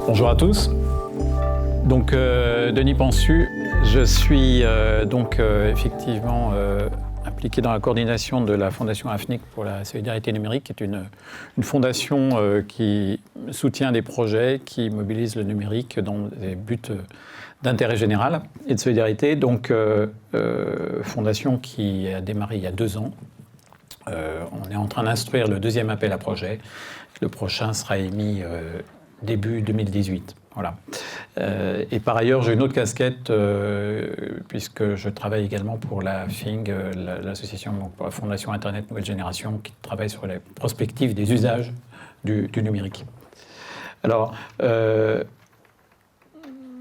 Bonjour à tous. Donc, Denis Pansu, je suis effectivement impliqué dans la coordination de la Fondation AFNIC pour la solidarité numérique, qui est une fondation qui soutient des projets qui mobilisent le numérique dans des buts d'intérêt général et de solidarité. Donc, fondation qui a démarré il y a 2 ans. On est en train d'instruire le 2e appel à projet. Le prochain sera émis début 2018. Voilà. Et par ailleurs, j'ai une autre casquette, puisque je travaille également pour la FING, l'association, pour la Fondation Internet Nouvelle Génération, qui travaille sur les prospectives des usages du numérique. Alors, je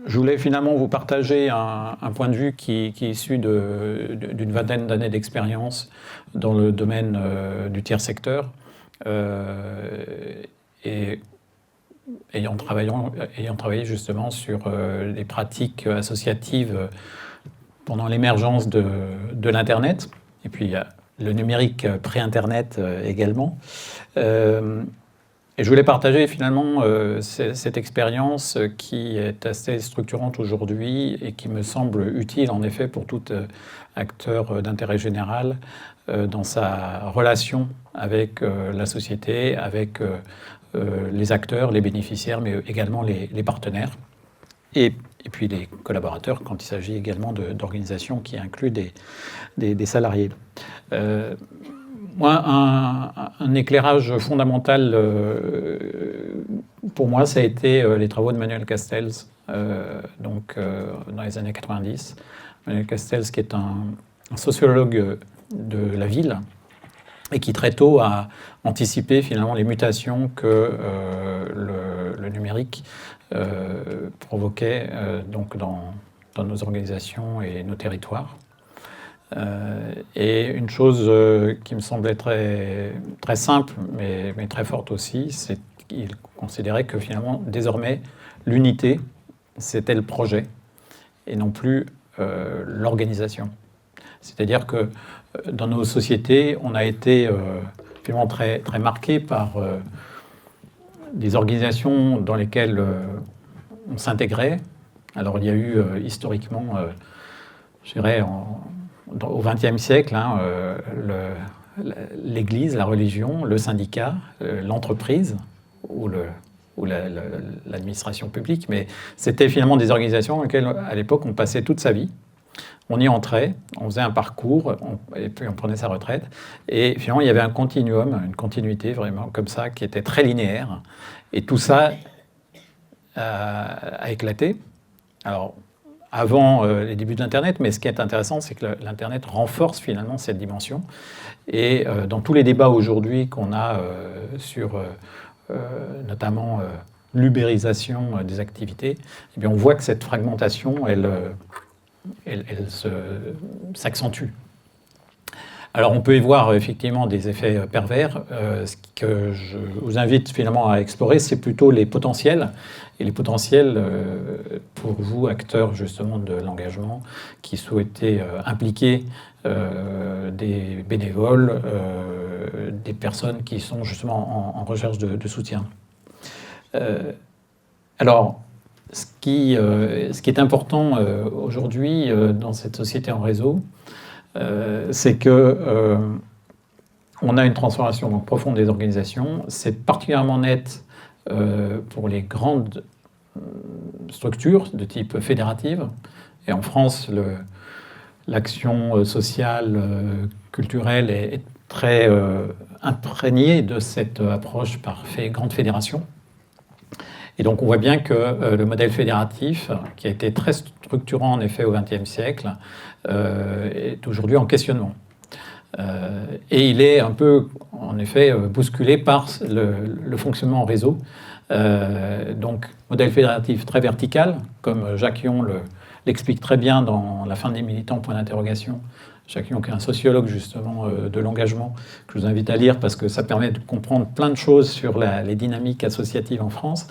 voulais finalement vous partager un point de vue qui est issu d'une vingtaine d'années d'expérience dans le domaine du tiers secteur. Et ayant travaillé justement sur les pratiques associatives pendant l'émergence de l'Internet, et puis il y a le numérique pré-Internet également. Et je voulais partager finalement cette expérience qui est assez structurante aujourd'hui et qui me semble utile en effet pour tout acteur d'intérêt général dans sa relation avec la société, avec les acteurs, les bénéficiaires, mais également les partenaires, et puis les collaborateurs quand il s'agit également d'organisations qui incluent des salariés. Moi, un éclairage fondamental pour moi, ça a été les travaux de Manuel Castells, dans les années 90. Manuel Castells, qui est un sociologue de la ville, et qui très tôt a anticipé finalement les mutations que le numérique provoquait dans nos organisations et nos territoires. Et une chose qui me semblait très, très simple, mais très forte aussi, c'est qu'il considérait que finalement, désormais, l'unité, c'était le projet, et non plus l'organisation. C'est-à-dire que dans nos sociétés, on a été finalement très, très marqué par des organisations dans lesquelles on s'intégrait. Alors il y a eu historiquement, je dirais, au XXe siècle, l'Église, la religion, le syndicat, l'entreprise ou l'administration publique, mais c'était finalement des organisations dans lesquelles, à l'époque, on passait toute sa vie. On y entrait, on faisait un parcours, et puis on prenait sa retraite. Et finalement, il y avait un continuum, une continuité vraiment comme ça, qui était très linéaire. Et tout ça a éclaté. Alors, avant les débuts de l'Internet, mais ce qui est intéressant, c'est que l'Internet renforce finalement cette dimension. Et dans tous les débats aujourd'hui qu'on a sur notamment l'ubérisation des activités, eh bien, on voit que cette fragmentation, elle s'accentue. Alors on peut y voir effectivement des effets pervers. Ce que je vous invite finalement à explorer, c'est plutôt les potentiels. Et les potentiels pour vous, acteurs justement de l'engagement, qui souhaitez impliquer des bénévoles, des personnes qui sont justement en recherche de soutien. Alors, ce qui est important aujourd'hui dans cette société en réseau, c'est que on a une transformation profonde des organisations. C'est particulièrement net pour les grandes structures de type fédérative. Et en France, l'action sociale, culturelle est très imprégnée de cette approche par grande fédération. Et donc on voit bien que le modèle fédératif, qui a été très structurant en effet au XXe siècle, est aujourd'hui en questionnement. Et il est un peu en effet bousculé par le fonctionnement en réseau. Donc modèle fédératif très vertical, comme Jacques Yon l'explique très bien dans La fin des militants, point d'interrogation. Jacques Yon, qui est un sociologue justement de l'engagement, que je vous invite à lire parce que ça permet de comprendre plein de choses sur les dynamiques associatives en France,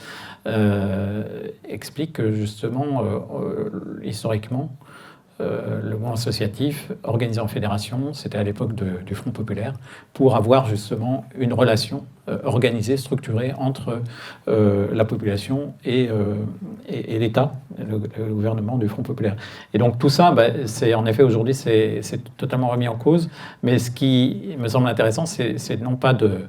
explique que justement, historiquement, le mouvement associatif organisé en fédération, c'était à l'époque du Front populaire, pour avoir justement une relation organisée, structurée entre la population et l'État, le gouvernement du Front populaire. Et donc tout ça, c'est en effet aujourd'hui, c'est totalement remis en cause. Mais ce qui me semble intéressant, c'est non pas de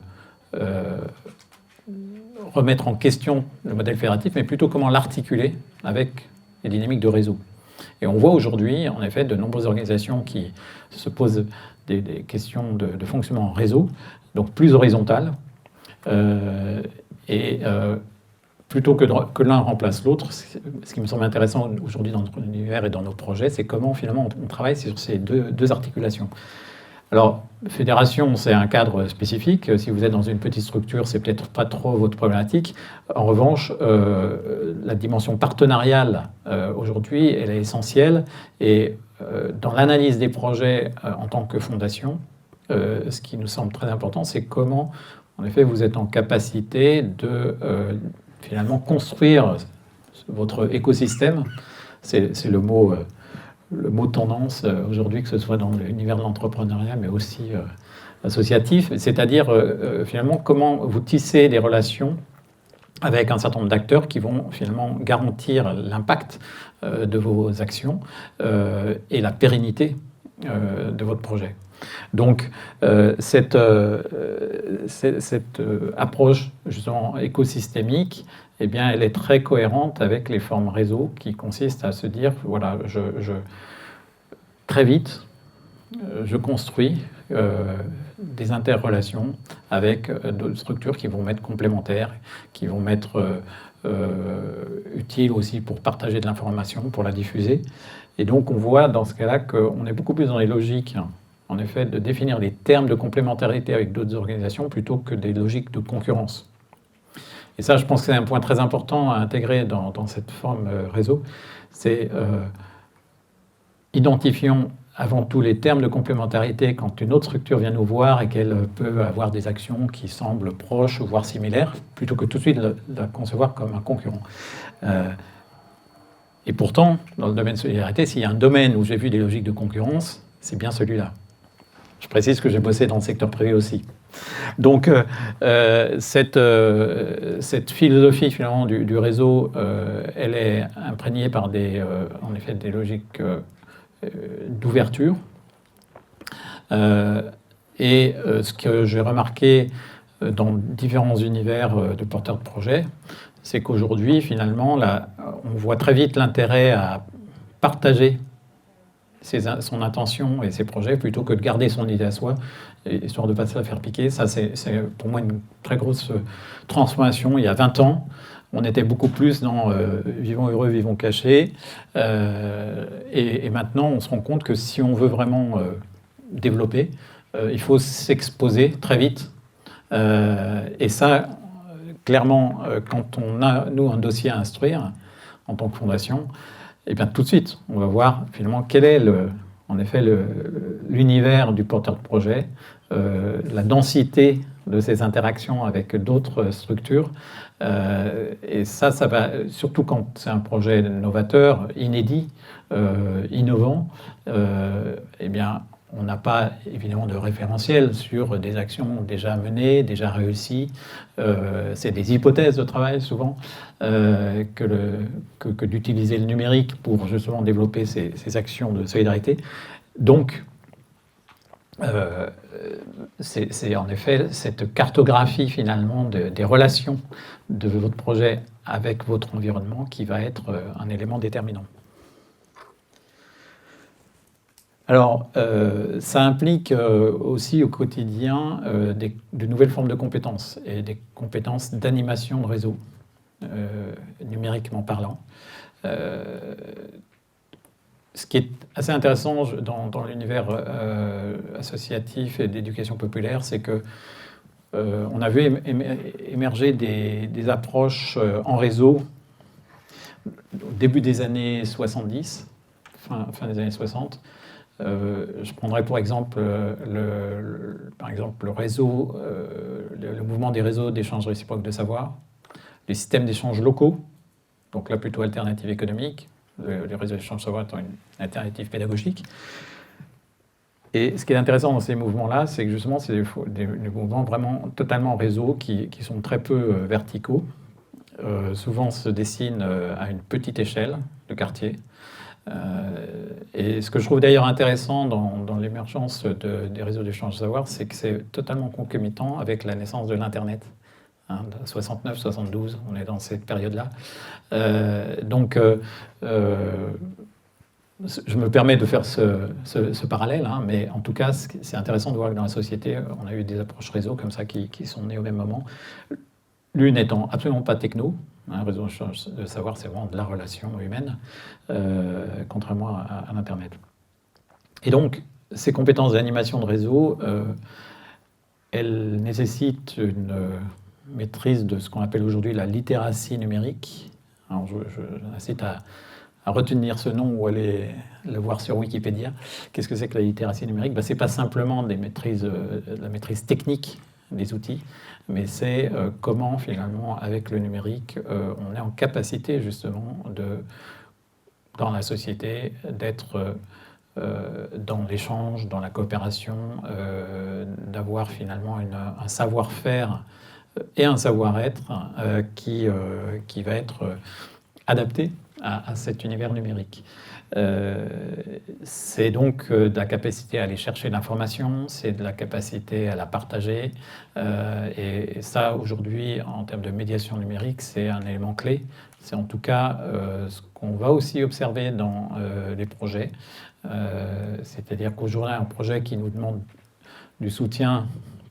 remettre en question le modèle fédératif, mais plutôt comment l'articuler avec les dynamiques de réseau. Et on voit aujourd'hui, en effet, de nombreuses organisations qui se posent des questions de fonctionnement en réseau, donc plus horizontales, plutôt que l'un remplace l'autre. Ce qui me semble intéressant aujourd'hui dans notre univers et dans nos projets, c'est comment finalement on travaille sur ces deux articulations. Alors, fédération, c'est un cadre spécifique. Si vous êtes dans une petite structure, c'est peut-être pas trop votre problématique. En revanche, la dimension partenariale, aujourd'hui, elle est essentielle. Et dans l'analyse des projets en tant que fondation, ce qui nous semble très important, c'est comment, en effet, vous êtes en capacité de finalement construire votre écosystème. C'est le mot tendance aujourd'hui, que ce soit dans l'univers de l'entrepreneuriat, mais aussi associatif, c'est-à-dire finalement comment vous tissez des relations avec un certain nombre d'acteurs qui vont finalement garantir l'impact de vos actions et la pérennité de votre projet. Donc cette approche justement écosystémique, eh bien, elle est très cohérente avec les formes réseau qui consistent à se dire, voilà, très vite, je construis des interrelations avec d'autres structures qui vont m'être complémentaires, qui vont m'être utiles aussi pour partager de l'information, pour la diffuser. Et donc, on voit dans ce cas-là qu'on est beaucoup plus dans les logiques, en effet, de définir des termes de complémentarité avec d'autres organisations plutôt que des logiques de concurrence. Et ça, je pense que c'est un point très important à intégrer dans cette forme réseau. C'est identifions avant tout les termes de complémentarité quand une autre structure vient nous voir et qu'elle peut avoir des actions qui semblent proches, voire similaires, plutôt que tout de suite la concevoir comme un concurrent. Et pourtant, dans le domaine de solidarité, s'il y a un domaine où j'ai vu des logiques de concurrence, c'est bien celui-là. Je précise que j'ai bossé dans le secteur privé aussi. Donc, cette philosophie finalement du réseau, elle est imprégnée par en effet, des logiques d'ouverture. Et ce que j'ai remarqué dans différents univers de porteurs de projets, c'est qu'aujourd'hui, finalement, on voit très vite l'intérêt à partager son intention et ses projets plutôt que de garder son idée à soi, histoire de ne pas se la faire piquer. Ça, c'est pour moi une très grosse transformation. Il y a 20 ans, on était beaucoup plus dans vivons heureux, vivons cachés. Et maintenant, on se rend compte que si on veut vraiment développer, il faut s'exposer très vite. Et ça, clairement, quand on a, nous, un dossier à instruire en tant que fondation, et bien tout de suite, on va voir finalement quel est en effet l'univers du porteur de projet, la densité de ces interactions avec d'autres structures. Et ça va, surtout quand c'est un projet novateur, inédit, innovant, eh bien, on n'a pas évidemment de référentiel sur des actions déjà menées, déjà réussies. C'est des hypothèses de travail souvent que d'utiliser le numérique pour justement développer ces actions de solidarité. Donc, c'est en effet cette cartographie finalement des relations de votre projet avec votre environnement qui va être un élément déterminant. Alors, ça implique aussi au quotidien de nouvelles formes de compétences et des compétences d'animation de réseau, numériquement parlant. Ce qui est assez intéressant dans l'univers associatif et d'éducation populaire, c'est que on a vu émerger des approches en réseau au début des années 70, fin des années 60. Je prendrai pour exemple le réseau, le mouvement des réseaux d'échange réciproque de savoir, les systèmes d'échange locaux, donc là plutôt alternative économique, les réseaux d'échange de savoir étant une alternative pédagogique. Et ce qui est intéressant dans ces mouvements-là, c'est que justement, c'est des mouvements vraiment totalement réseau qui sont très peu verticaux. Souvent se dessinent à une petite échelle de quartier. Et ce que je trouve d'ailleurs intéressant dans l'émergence des réseaux d'échange de savoir, c'est que c'est totalement concomitant avec la naissance de l'Internet. 69, 72, on est dans cette période-là. Donc, je me permets de faire ce parallèle, mais en tout cas, c'est intéressant de voir que dans la société, on a eu des approches réseau comme ça qui sont nées au même moment. L'une étant absolument pas techno, réseau de savoir, c'est vraiment de la relation humaine, contrairement à l'Internet. Et donc, ces compétences d'animation de réseau, elles nécessitent une maîtrise de ce qu'on appelle aujourd'hui la littératie numérique. Alors, j'incite à retenir ce nom ou aller le voir sur Wikipédia. Qu'est-ce que c'est que la littératie numérique? Ce n'est pas simplement la maîtrise technique des outils, mais c'est comment finalement avec le numérique on est en capacité justement dans la société d'être dans l'échange, dans la coopération, d'avoir finalement un savoir-faire et un savoir-être qui va être adapté à cet univers numérique. C'est donc de la capacité à aller chercher l'information, c'est de la capacité à la partager. Et ça, aujourd'hui, en termes de médiation numérique, c'est un élément clé. C'est en tout cas ce qu'on va aussi observer dans les projets. C'est-à-dire qu'aujourd'hui, un projet qui nous demande du soutien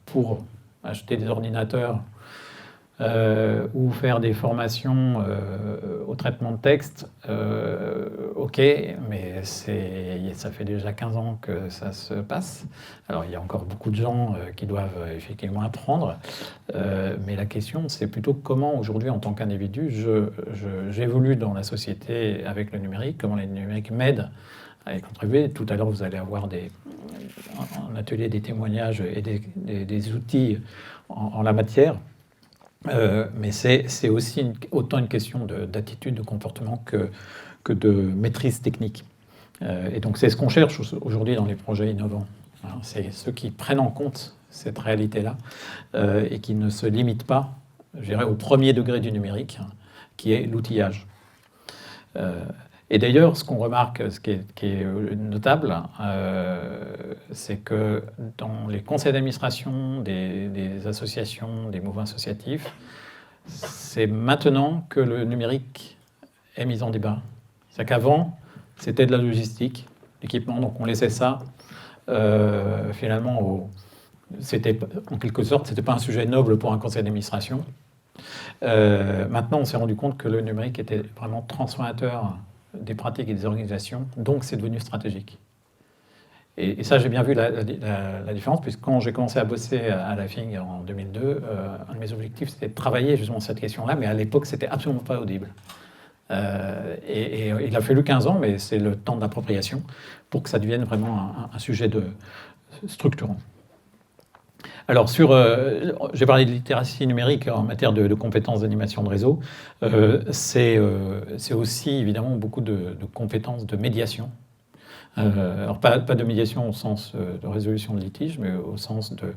pour acheter des ordinateurs ou faire des formations au traitement de texte, ok, mais ça fait déjà 15 ans que ça se passe. Alors il y a encore beaucoup de gens qui doivent effectivement apprendre, mais la question c'est plutôt comment aujourd'hui en tant qu'individu j'évolue dans la société avec le numérique, comment le numérique m'aide à y contribuer. Tout à l'heure vous allez avoir en atelier des témoignages et des outils en la matière. Mais c'est aussi autant une question d'attitude, de comportement que de maîtrise technique. Et donc c'est ce qu'on cherche aujourd'hui dans les projets innovants. C'est ceux qui prennent en compte cette réalité-là et qui ne se limitent pas, je dirais, au premier degré du numérique, qui est l'outillage. Et d'ailleurs, ce qu'on remarque, ce qui est notable, c'est que dans les conseils d'administration des associations, des mouvements associatifs, c'est maintenant que le numérique est mis en débat. C'est-à-dire qu'avant, c'était de la logistique, l'équipement, donc on laissait ça finalement c'était en quelque sorte, c'était pas un sujet noble pour un conseil d'administration. Maintenant, on s'est rendu compte que le numérique était vraiment transformateur des pratiques et des organisations, donc c'est devenu stratégique. Et ça, j'ai bien vu la différence, puisque quand j'ai commencé à bosser à la FING en 2002, un de mes objectifs, c'était de travailler justement cette question-là, mais à l'époque, c'était absolument pas audible. Et il a fallu 15 ans, mais c'est le temps d'appropriation pour que ça devienne vraiment un sujet structurant. Alors, j'ai parlé de littératie numérique en matière de compétences d'animation de réseau. C'est aussi évidemment beaucoup de compétences de médiation. Alors, pas de médiation au sens de résolution de litige, mais au sens de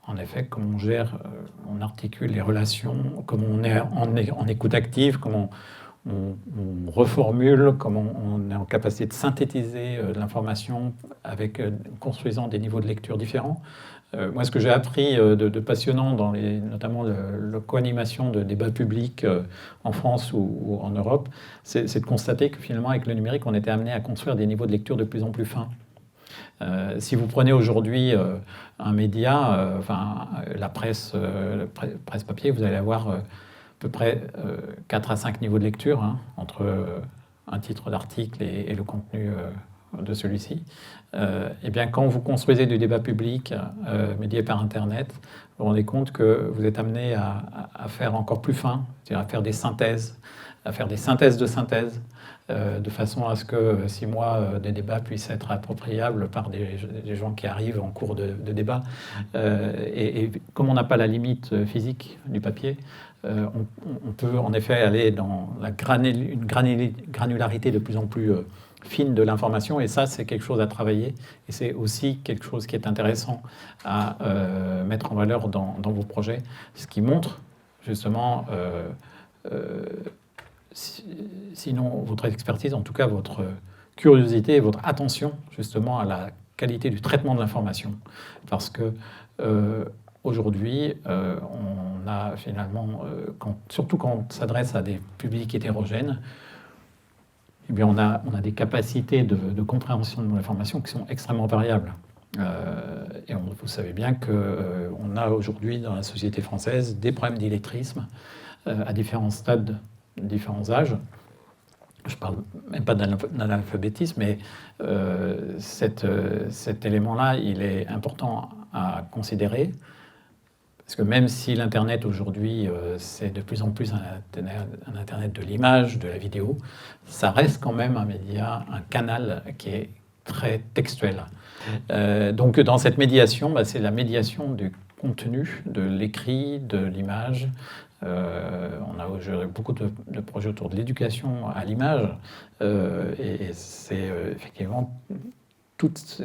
en effet, comment on gère, on articule les relations, comment on est en écoute active, comment on reformule, comment on est en capacité de synthétiser de l'information avec construisant des niveaux de lecture différents. Moi, ce que j'ai appris de passionnant dans notamment la co-animation de débats publics en France ou en Europe, c'est de constater que finalement, avec le numérique, on était amené à construire des niveaux de lecture de plus en plus fins. Si vous prenez aujourd'hui un média, la presse papier, vous allez avoir à peu près 4 à 5 niveaux de lecture entre un titre d'article et le contenu de celui-ci. Et bien, quand vous construisez du débat public médié par Internet, vous vous rendez compte que vous êtes amené à faire encore plus fin, c'est-à-dire à faire des synthèses, à faire des synthèses de synthèses, de façon à ce que 6 mois des débats puissent être appropriables par des gens qui arrivent en cours de débat. Et comme on n'a pas la limite physique du papier, on peut en effet aller dans une granularité de plus en plus fine de l'information, et ça, c'est quelque chose à travailler, et c'est aussi quelque chose qui est intéressant à mettre en valeur dans vos projets, ce qui montre justement, sinon votre expertise, en tout cas votre curiosité et votre attention justement à la qualité du traitement de l'information, parce que aujourd'hui, on a finalement, surtout quand on s'adresse à des publics hétérogènes, eh bien on a des capacités de compréhension de l'information qui sont extrêmement variables. Et vous savez bien qu'on a aujourd'hui dans la société française des problèmes d'illettrisme à différents stades, différents âges. Je ne parle même pas d'analphabétisme, mais cet élément-là, il est important à considérer. Parce que même si l'Internet aujourd'hui, c'est de plus en plus un Internet de l'image, de la vidéo, ça reste quand même un média, un canal qui est très textuel. Donc dans cette médiation, c'est la médiation du contenu, de l'écrit, de l'image. On a aujourd'hui beaucoup de projets autour de l'éducation à l'image, et c'est effectivement toutes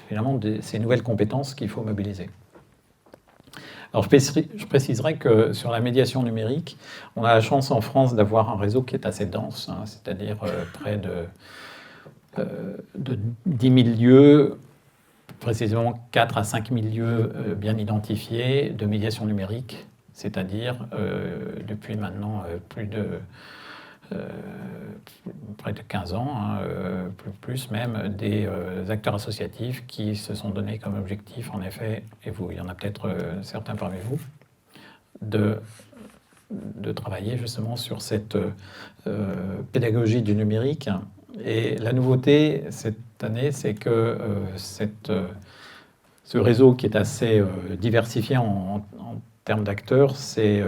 finalement ces nouvelles compétences qu'il faut mobiliser. Alors je préciserai que sur la médiation numérique, on a la chance en France d'avoir un réseau qui est assez dense, hein, c'est-à-dire près de 10 000 lieux, précisément 4 à 5 000 lieux bien identifiés de médiation numérique, c'est-à-dire depuis maintenant près de 15 ans, hein, plus même, des acteurs associatifs qui se sont donnés comme objectif, en effet, et il y en a peut-être certains parmi vous, de travailler justement sur cette pédagogie du numérique. Et la nouveauté cette année, c'est que ce réseau qui est assez diversifié en termes d'acteurs s'est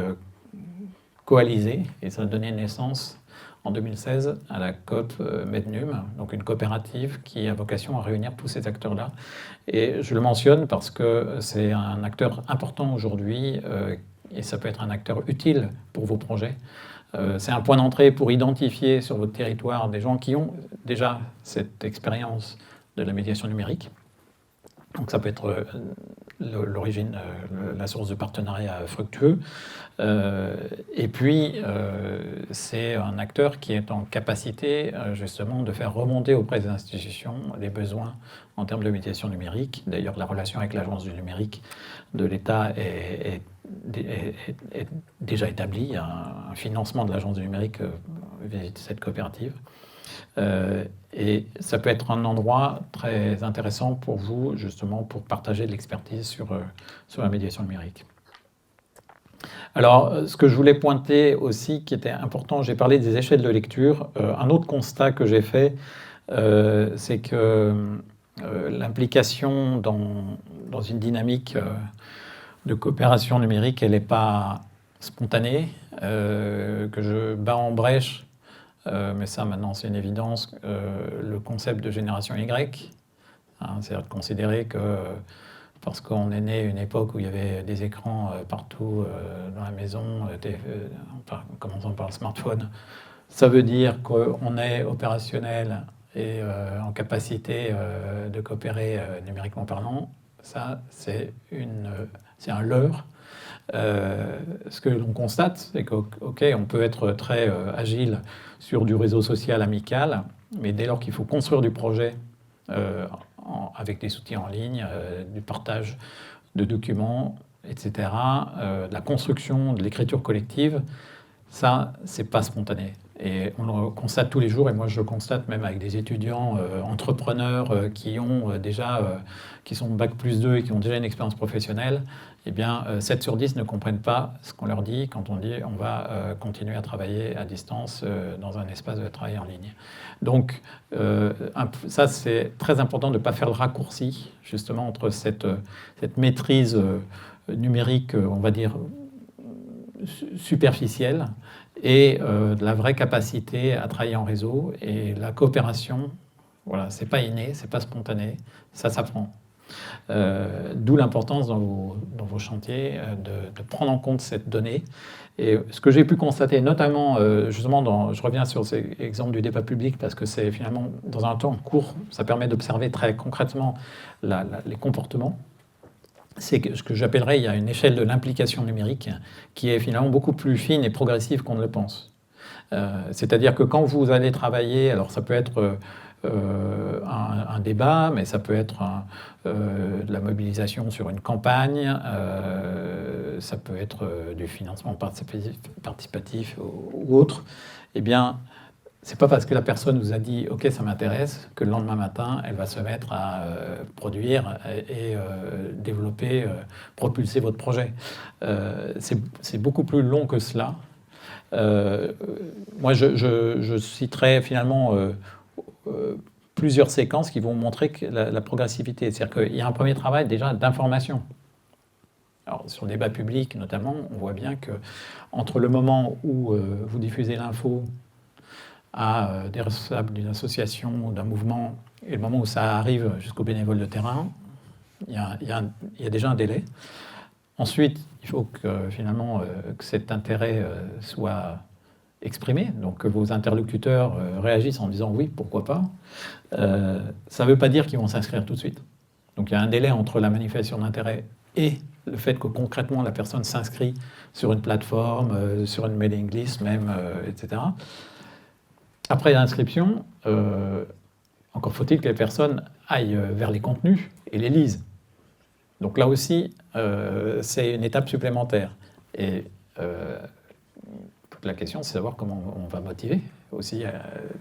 coalisé, et ça a donné naissance en 2016 à la COP Mednum, donc une coopérative qui a vocation à réunir tous ces acteurs-là. Et je le mentionne parce que c'est un acteur important aujourd'hui, et ça peut être un acteur utile pour vos projets. C'est un point d'entrée pour identifier sur votre territoire des gens qui ont déjà cette expérience de la médiation numérique. Donc ça peut être l'origine, la source de partenariat fructueux. Et puis, c'est un acteur qui est en capacité justement de faire remonter auprès des institutions les besoins en termes de médiation numérique. D'ailleurs, la relation avec l'Agence du numérique de l'État est déjà établie. Il y a un financement de l'Agence du numérique vis-à-vis de cette coopérative. Et ça peut être un endroit très intéressant pour vous, justement, pour partager de l'expertise sur la médiation numérique. Alors, ce que je voulais pointer aussi, qui était important, j'ai parlé des échelles de lecture. Un autre constat que j'ai fait, c'est que l'implication dans une dynamique de coopération numérique, elle n'est pas spontanée, que je bats en brèche. Mais ça, maintenant, c'est une évidence, le concept de génération Y, hein, c'est-à-dire de considérer que parce qu'on est né à une époque où il y avait des écrans partout dans la maison, en commençant par le smartphone, ça veut dire qu'on est opérationnel et en capacité de coopérer numériquement parlant. Ça, c'est un leurre. Ce que l'on constate, c'est qu'on peut être très agile sur du réseau social amical, mais dès lors qu'il faut construire du projet avec des outils en ligne, du partage de documents, etc., de la construction, de l'écriture collective, ça, c'est pas spontané. Et on le constate tous les jours, et moi je le constate même avec des étudiants entrepreneurs qui sont Bac+2 et qui ont déjà une expérience professionnelle. Eh bien, 7 sur 10 ne comprennent pas ce qu'on leur dit quand on dit on va continuer à travailler à distance dans un espace de travail en ligne. Donc, ça, c'est très important de ne pas faire le raccourci, justement, entre cette maîtrise numérique, on va dire, superficielle et de la vraie capacité à travailler en réseau. Et la coopération, voilà, c'est pas inné, c'est pas spontané, ça s'apprend. D'où l'importance dans vos chantiers de prendre en compte cette donnée. Et ce que j'ai pu constater, notamment, justement, je reviens sur cet exemple du débat public, parce que c'est finalement, dans un temps court, ça permet d'observer très concrètement les comportements. C'est ce que j'appellerais, il y a une échelle de l'implication numérique qui est finalement beaucoup plus fine et progressive qu'on ne le pense. C'est-à-dire que quand vous allez travailler, alors ça peut être un débat, mais ça peut être de la mobilisation sur une campagne, ça peut être du financement participatif ou autre, eh bien, c'est pas parce que la personne vous a dit « Ok, ça m'intéresse » que le lendemain matin, elle va se mettre à produire et développer, propulser votre projet. C'est beaucoup plus long que cela. Moi, je citerai finalement plusieurs séquences qui vont montrer que la progressivité. C'est-à-dire qu'il y a un premier travail déjà d'information. Alors, sur le débat public notamment, on voit bien que entre le moment où vous diffusez l'info à des responsables d'une association ou d'un mouvement et le moment où ça arrive jusqu'aux bénévoles de terrain, il y a déjà un délai. Ensuite, il faut que finalement que cet intérêt soit exprimé, donc que vos interlocuteurs réagissent en disant oui, pourquoi pas. Ça ne veut pas dire qu'ils vont s'inscrire tout de suite. Donc il y a un délai entre la manifestation d'intérêt et le fait que concrètement la personne s'inscrit sur une plateforme, sur une mailing list même, etc. Après l'inscription, encore faut-il que les personnes aillent vers les contenus et les lisent. Donc là aussi, c'est une étape supplémentaire. Et toute la question, c'est de savoir comment on va motiver aussi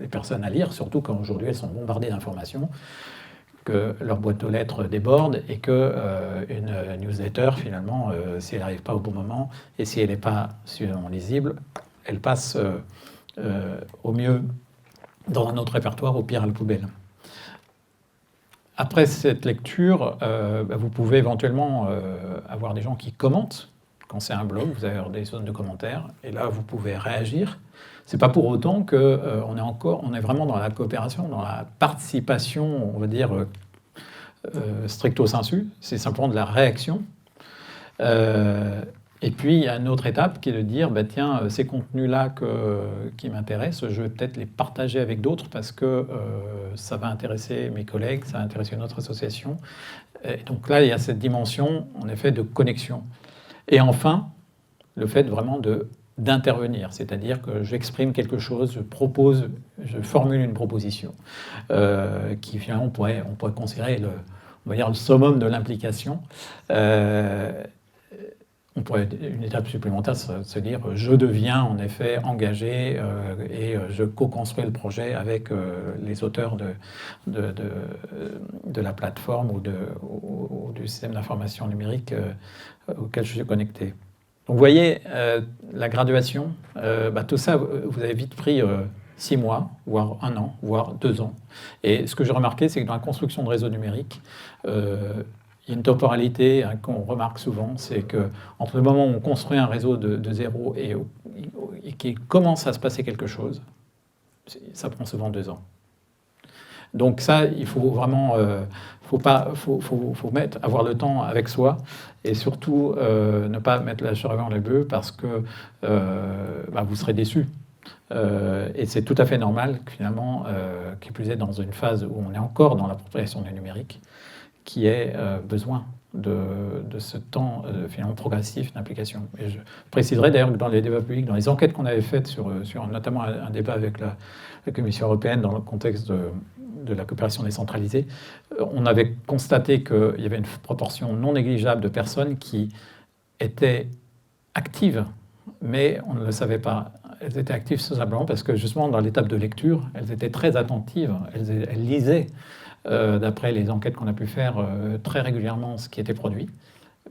les personnes à lire, surtout quand aujourd'hui elles sont bombardées d'informations, que leur boîte aux lettres déborde et qu'une newsletter, finalement, si elle n'arrive pas au bon moment et si elle n'est pas suffisamment lisible, elle passe au mieux dans un autre répertoire, au pire à la poubelle. Après cette lecture, vous pouvez éventuellement avoir des gens qui commentent. Quand c'est un blog, vous avez des zones de commentaires, et là, vous pouvez réagir. C'est pas pour autant qu'on est vraiment dans la coopération, dans la participation, on va dire, stricto sensu. C'est simplement de la réaction. Et puis, il y a une autre étape qui est de dire, bah, tiens, ces contenus-là qui m'intéressent, je vais peut-être les partager avec d'autres parce que ça va intéresser mes collègues, ça va intéresser une autre association. Et donc là, il y a cette dimension, en effet, de connexion. Et enfin, le fait vraiment d'intervenir, c'est-à-dire que j'exprime quelque chose, je formule une proposition qui finalement on pourrait considérer on va dire le summum de l'implication. Une étape supplémentaire, se dire je deviens en effet engagé et je co-construis le projet avec les auteurs de la plateforme ou du système d'information numérique auquel je suis connecté. Donc vous voyez, la graduation, tout ça, vous avez vite pris 6 mois, voire 1 an, voire 2 ans. Et ce que j'ai remarqué, c'est que dans la construction de réseaux numériques, il y a une temporalité qu'on remarque souvent, c'est qu'entre le moment où on construit un réseau de zéro et qu'il commence à se passer quelque chose, ça prend souvent 2 ans. Donc ça, il faut vraiment avoir le temps avec soi et surtout ne pas mettre la charrue avant les bœufs parce que vous serez déçus. Et c'est tout à fait normal que finalement, qui plus est dans une phase où on est encore dans l'appropriation du numérique, qui ait besoin de ce temps finalement progressif d'implication. Et je préciserai d'ailleurs que dans les débats publics, dans les enquêtes qu'on avait faites sur notamment un débat avec la Commission européenne dans le contexte de la coopération décentralisée, on avait constaté qu'il y avait une proportion non négligeable de personnes qui étaient actives, mais on ne le savait pas. Elles étaient actives simplement parce que justement dans l'étape de lecture, elles étaient très attentives, elles lisaient d'après les enquêtes qu'on a pu faire très régulièrement ce qui était produit,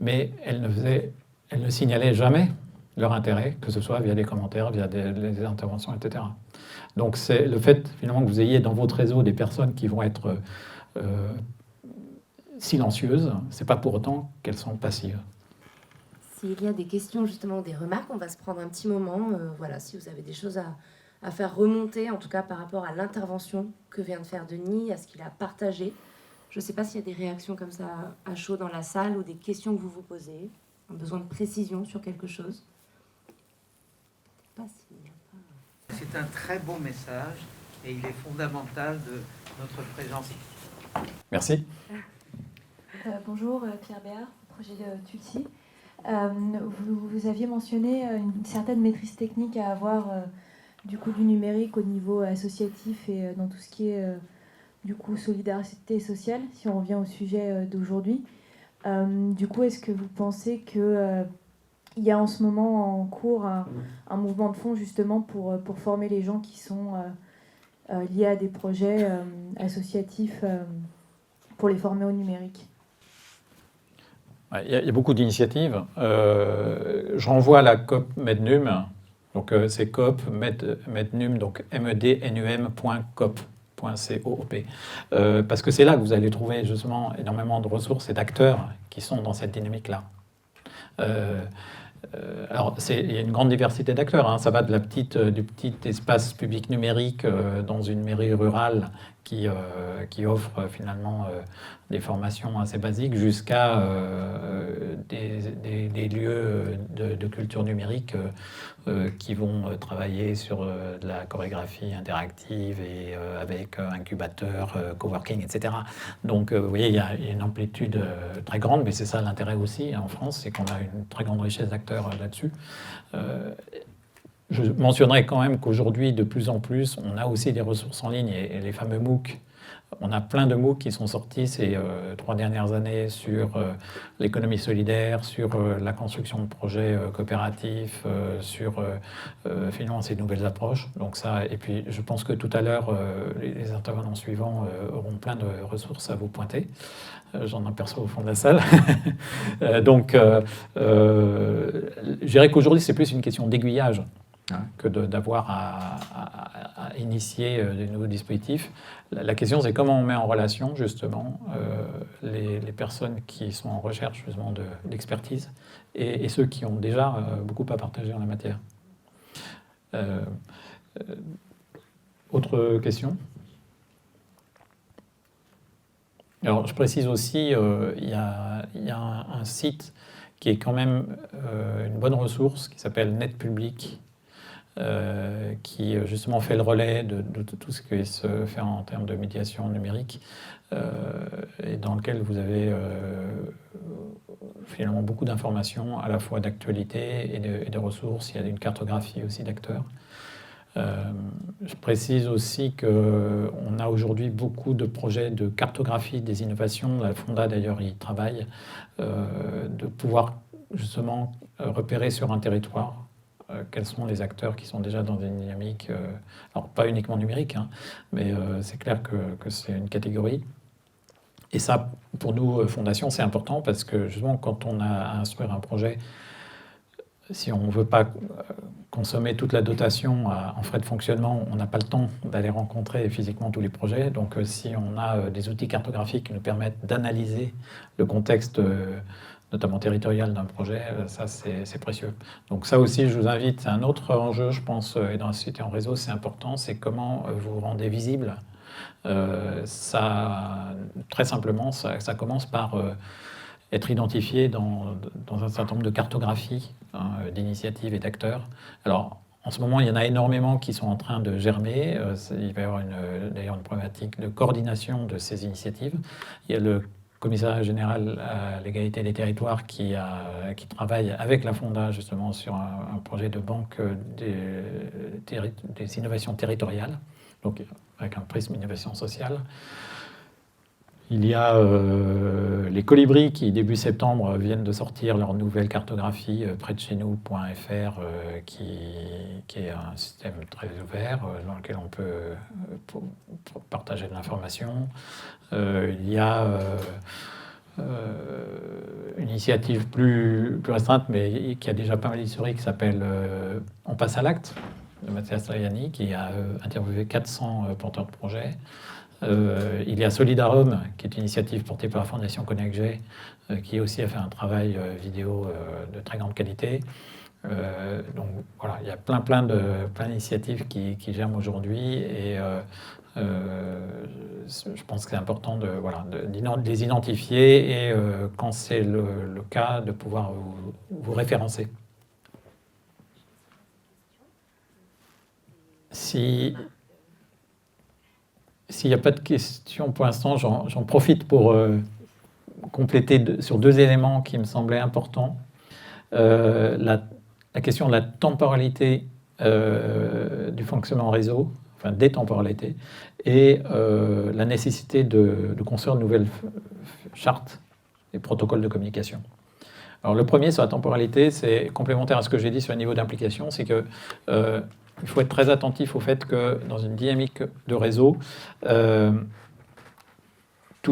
mais elles ne signalaient jamais leur intérêt, que ce soit via des commentaires, via des interventions, etc. Donc c'est le fait finalement que vous ayez dans votre réseau des personnes qui vont être silencieuses, c'est pas pour autant qu'elles sont passives. s'il y a des questions, justement, des remarques, on va se prendre un petit moment. Voilà, si vous avez des choses à faire remonter, en tout cas par rapport à l'intervention que vient de faire Denis, à ce qu'il a partagé. Je ne sais pas s'il y a des réactions comme ça à chaud dans la salle ou des questions que vous vous posez, un besoin de précision sur quelque chose. C'est un très bon message et il est fondamental de notre présence. Merci. Bonjour, Pierre Béard, projet de Tutsi. Vous aviez mentionné une certaine maîtrise technique à avoir du coup du numérique au niveau associatif et dans tout ce qui est du coup solidarité sociale, si on revient au sujet d'aujourd'hui. Du coup, est-ce que vous pensez que il y a en ce moment en cours un mouvement de fond justement pour former les gens qui sont liés à des projets associatifs pour les former au numérique? Il y a beaucoup d'initiatives. Je renvoie à la COP Mednum. Donc c'est COP Mednum, donc mednum.coop. Parce que c'est là que vous allez trouver justement énormément de ressources et d'acteurs qui sont dans cette dynamique-là. Alors, il y a une grande diversité d'acteurs. Hein. Ça va de du petit espace public numérique dans une mairie rurale qui offre finalement des formations assez basiques jusqu'à des lieux de culture numérique qui vont travailler sur de la chorégraphie interactive et avec incubateur, coworking, etc. Donc, vous voyez, il y a une amplitude très grande, mais c'est ça l'intérêt aussi en France, c'est qu'on a une très grande richesse d'acteurs là-dessus. Je mentionnerai quand même qu'aujourd'hui, de plus en plus, on a aussi des ressources en ligne et les fameux MOOC. On a plein de MOOC qui sont sortis ces 3 dernières années sur l'économie solidaire, sur la construction de projets coopératifs, sur finalement ces nouvelles approches. Donc ça, et puis je pense que tout à l'heure, les intervenants suivants auront plein de ressources à vous pointer. J'en aperçois au fond de la salle. Donc, je dirais qu'aujourd'hui, c'est plus une question d'aiguillage que d'avoir à initier des nouveaux dispositifs. La question, c'est comment on met en relation, justement, les personnes qui sont en recherche, justement, d'expertise et ceux qui ont déjà beaucoup à partager en la matière. Autre question ? Alors, je précise aussi, il y a un site qui est quand même une bonne ressource, qui s'appelle Net Public, qui justement fait le relais de tout ce qui se fait en termes de médiation numérique, et dans lequel vous avez finalement beaucoup d'informations, à la fois d'actualité et de ressources. Il y a une cartographie aussi d'acteurs. Je précise aussi qu'on a aujourd'hui beaucoup de projets de cartographie des innovations. La Fonda, d'ailleurs, y travaille, de pouvoir justement repérer sur un territoire quels sont les acteurs qui sont déjà dans une dynamique, alors pas uniquement numérique, hein, mais c'est clair que c'est une catégorie. Et ça, pour nous, Fondation, c'est important parce que justement, quand on a à instruire un projet, si on ne veut pas consommer toute la dotation en frais de fonctionnement, on n'a pas le temps d'aller rencontrer physiquement tous les projets. Donc si on a des outils cartographiques qui nous permettent d'analyser le contexte, notamment territorial d'un projet, ça c'est précieux. Donc ça aussi, je vous invite, c'est un autre enjeu, je pense, et dans la société en réseau, c'est important, c'est comment vous rendez visible. Très simplement, ça commence par être identifié dans un certain nombre de cartographies, hein, d'initiatives et d'acteurs. Alors, en ce moment, il y en a énormément qui sont en train de germer. Il va y avoir d'ailleurs une problématique de coordination de ces initiatives. Il y a le Commissariat général à l'égalité des territoires qui travaille avec la Fonda justement sur un projet de banque des innovations territoriales, donc avec un prisme innovation sociale. Il y a les Colibris qui, début septembre, viennent de sortir leur nouvelle cartographie près de chez nous.fr, qui est un système très ouvert dans lequel on peut partager de l'information. Il y a une initiative plus restreinte, mais qui a déjà pas mal d'historique, qui s'appelle On passe à l'acte, de Mathias Layani, qui a interviewé 400 porteurs de projets. Il y a Solidarum, qui est une initiative portée par la Fondation ConnectG, qui aussi a fait un travail vidéo de très grande qualité. Donc voilà, il y a plein d'initiatives qui germent aujourd'hui, et je pense que c'est important de les identifier, et quand c'est le cas, de pouvoir vous référencer. S'il n'y a pas de questions pour l'instant, j'en profite pour compléter sur 2 éléments qui me semblaient importants. La question de la temporalité du fonctionnement en réseau, enfin des temporalités, et la nécessité de construire de nouvelles chartes et protocoles de communication. Alors le premier, sur la temporalité, c'est complémentaire à ce que j'ai dit sur le niveau d'implication, c'est que il faut être très attentif au fait que dans une dynamique de réseau, tout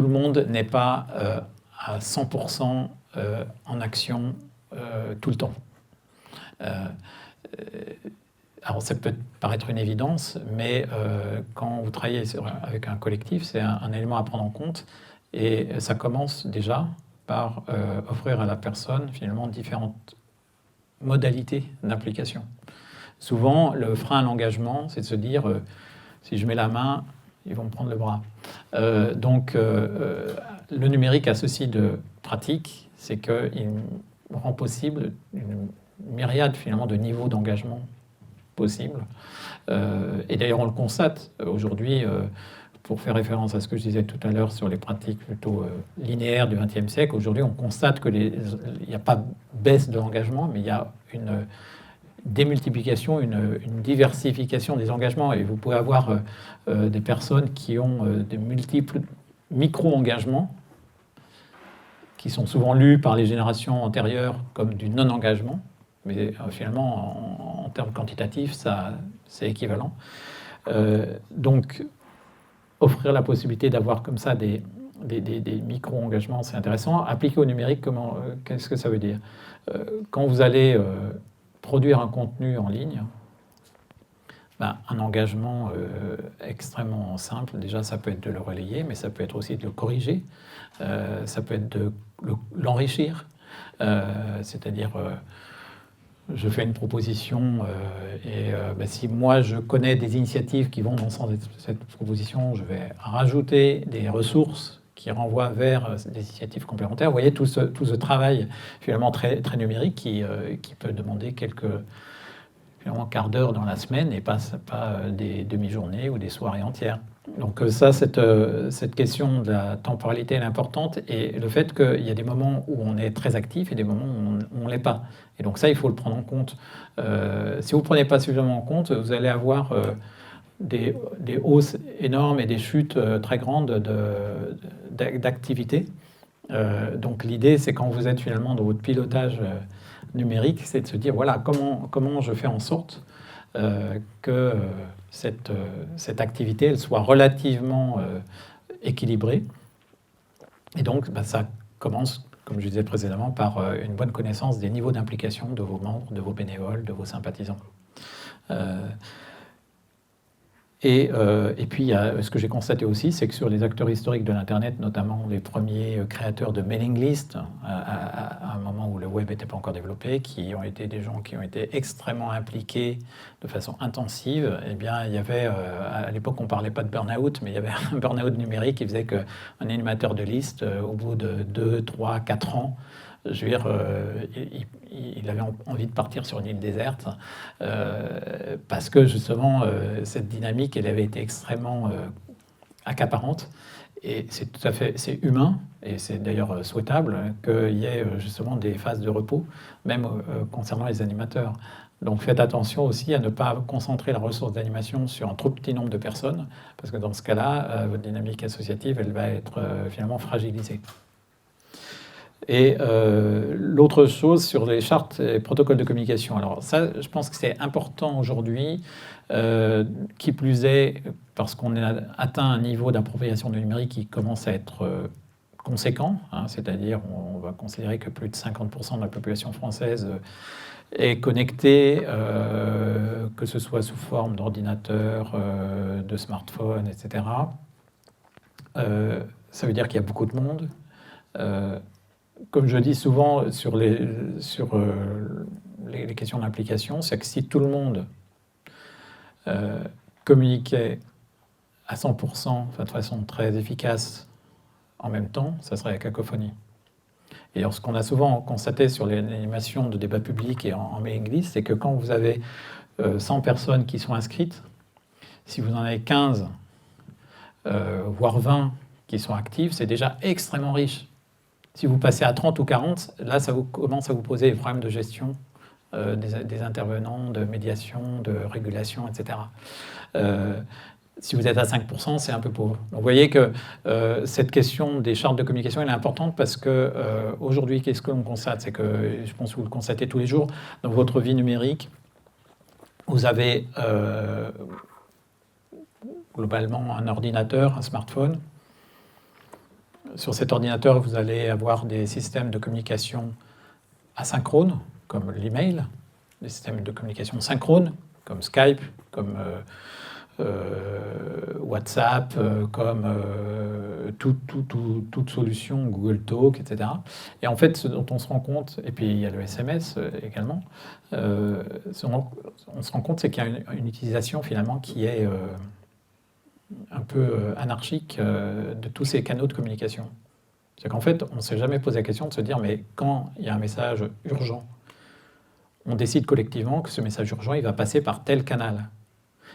le monde n'est pas à 100% en action tout le temps. Alors ça peut paraître une évidence, mais quand vous travaillez avec un collectif, c'est un élément à prendre en compte, et ça commence déjà par offrir à la personne finalement différentes modalités d'implication. Souvent, le frein à l'engagement, c'est de se dire si je mets la main, ils vont me prendre le bras. Donc, le numérique a ceci de pratique, c'est qu'il rend possible une myriade finalement de niveaux d'engagement possibles. Et d'ailleurs, on le constate aujourd'hui, pour faire référence à ce que je disais tout à l'heure sur les pratiques plutôt linéaires du XXe siècle. Aujourd'hui, on constate qu'il n'y a pas de baisse de l'engagement, mais il y a une démultiplication, une diversification des engagements. Et vous pouvez avoir des personnes qui ont des multiples micro-engagements, qui sont souvent lus par les générations antérieures comme du non-engagement, mais finalement, en termes quantitatifs, c'est équivalent. Donc, offrir la possibilité d'avoir comme ça des micro-engagements, c'est intéressant. Appliquer au numérique, qu'est-ce que ça veut dire? Quand vous allez produire un contenu en ligne, un engagement extrêmement simple, déjà ça peut être de le relayer, mais ça peut être aussi de le corriger, ça peut être de l'enrichir, c'est-à-dire je fais une proposition et si moi je connais des initiatives qui vont dans le sens de cette proposition, je vais rajouter des ressources qui renvoient vers des initiatives complémentaires. Vous voyez tout ce travail finalement très, très numérique qui peut demander quelques quarts d'heure dans la semaine et pas des demi-journées ou des soirées entières. Donc ça, cette question de la temporalité, elle est importante, et le fait qu'il y a des moments où on est très actif et des moments où on ne l'est pas. Et donc ça, il faut le prendre en compte. Si vous ne prenez pas suffisamment en compte, vous allez avoir des hausses énormes et des chutes très grandes d'activité. Donc l'idée, c'est quand vous êtes finalement dans votre pilotage numérique, c'est de se dire, voilà, comment je fais en sorte que cette activité elle soit relativement équilibrée. Et donc, ça commence, comme je disais précédemment, par une bonne connaissance des niveaux d'implication de vos membres, de vos bénévoles, de vos sympathisants. Et puis, ce que j'ai constaté aussi, c'est que sur les acteurs historiques de l'Internet, notamment les premiers créateurs de mailing list, à un moment où le web n'était pas encore développé, qui ont été des gens qui ont été extrêmement impliqués de façon intensive, eh bien, il y avait, à l'époque, on ne parlait pas de burn-out, mais il y avait un burn-out numérique qui faisait qu'un animateur de liste, au bout de 2, 3, 4 ans, je veux dire, il avait envie de partir sur une île déserte parce que justement cette dynamique, elle avait été extrêmement accaparante, et c'est tout à fait, c'est humain, et c'est d'ailleurs souhaitable qu'il y ait justement des phases de repos, même concernant les animateurs. Donc faites attention aussi à ne pas concentrer la ressource d'animation sur un trop petit nombre de personnes, parce que dans ce cas-là, votre dynamique associative, elle va être finalement fragilisée. Et l'autre chose sur les chartes et protocoles de communication. Alors ça, je pense que c'est important aujourd'hui, qui plus est parce qu'on a atteint un niveau d'appropriation du numérique qui commence à être conséquent, c'est-à-dire on va considérer que plus de 50% de la population française est connectée, que ce soit sous forme d'ordinateur, de smartphone, etc. ça veut dire qu'il y a beaucoup de monde. Comme je dis souvent sur les questions d'implication, c'est que si tout le monde communiquait à 100%, enfin, de façon très efficace en même temps, ça serait la cacophonie. Et alors, ce qu'on a souvent constaté sur l'animation de débats publics et en mailing list, c'est que quand vous avez 100 personnes qui sont inscrites, si vous en avez 15, voire 20 qui sont actives, c'est déjà extrêmement riche. Si vous passez à 30 ou 40, là, ça commence à vous poser des problèmes de gestion des intervenants, de médiation, de régulation, etc. Si vous êtes à 5%, c'est un peu pauvre. Donc, vous voyez que cette question des chartes de communication, elle est importante parce qu'aujourd'hui, qu'est-ce que l'on constate? C'est que, je pense que vous le constatez tous les jours, dans votre vie numérique, vous avez globalement un ordinateur, un smartphone. Sur cet ordinateur, vous allez avoir des systèmes de communication asynchrones, comme l'email, des systèmes de communication synchrones, comme Skype, comme WhatsApp, comme toute solution, Google Talk, etc. Et en fait, ce dont on se rend compte, et puis il y a le SMS également, on se rend compte, c'est qu'il y a une utilisation finalement qui est un peu anarchique de tous ces canaux de communication. C'est qu'en fait, on ne s'est jamais posé la question de se dire, mais quand il y a un message urgent, on décide collectivement que ce message urgent, il va passer par tel canal.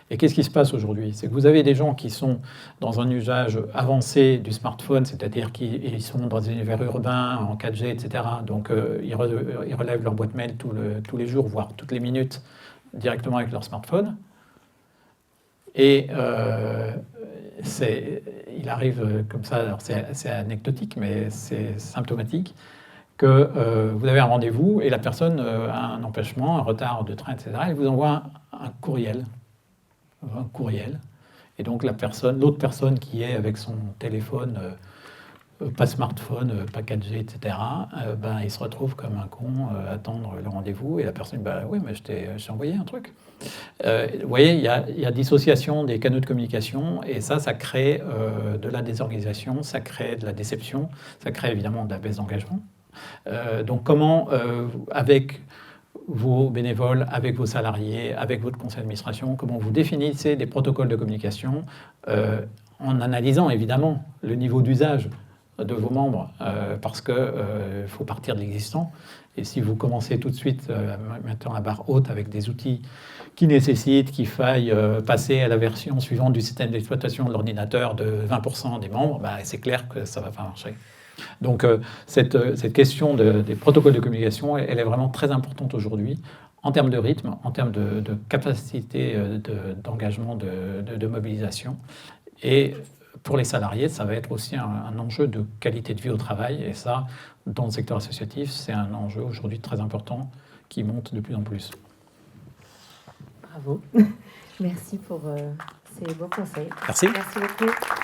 Et qu'est-ce qui se passe aujourd'hui? C'est que vous avez des gens qui sont dans un usage avancé du smartphone, c'est-à-dire qu'ils sont dans des univers urbains, en 4G, etc. Donc, ils relèvent leur boîte mail tous les jours, voire toutes les minutes, directement avec leur smartphone. Et il arrive comme ça, alors c'est anecdotique, mais c'est symptomatique, que vous avez un rendez-vous et la personne a un empêchement, un retard de train, etc. Elle vous envoie un courriel. Et donc l'autre personne qui est avec son téléphone, pas smartphone, pas 4G, etc., il se retrouve comme un con à attendre le rendez-vous et la personne dit oui, mais je t'ai envoyé un truc. Vous voyez, il y a dissociation des canaux de communication et ça crée de la désorganisation, ça crée de la déception, ça crée évidemment de la baisse d'engagement. Donc comment, avec vos bénévoles, avec vos salariés, avec votre conseil d'administration, comment vous définissez des protocoles de communication en analysant évidemment le niveau d'usage de vos membres, parce qu'il faut partir de l'existant. Et si vous commencez tout de suite maintenant la barre haute avec des outils qui nécessitent qu'il faille passer à la version suivante du système d'exploitation de l'ordinateur de 20% des membres, c'est clair que ça ne va pas marcher. Donc cette question des protocoles de communication, elle est vraiment très importante aujourd'hui en termes de rythme, en termes de capacité d'engagement, de mobilisation. Et pour les salariés, ça va être aussi un enjeu de qualité de vie au travail. Et ça, dans le secteur associatif, c'est un enjeu aujourd'hui très important qui monte de plus en plus. Bravo. Merci pour ces beaux conseils. Merci. Merci beaucoup.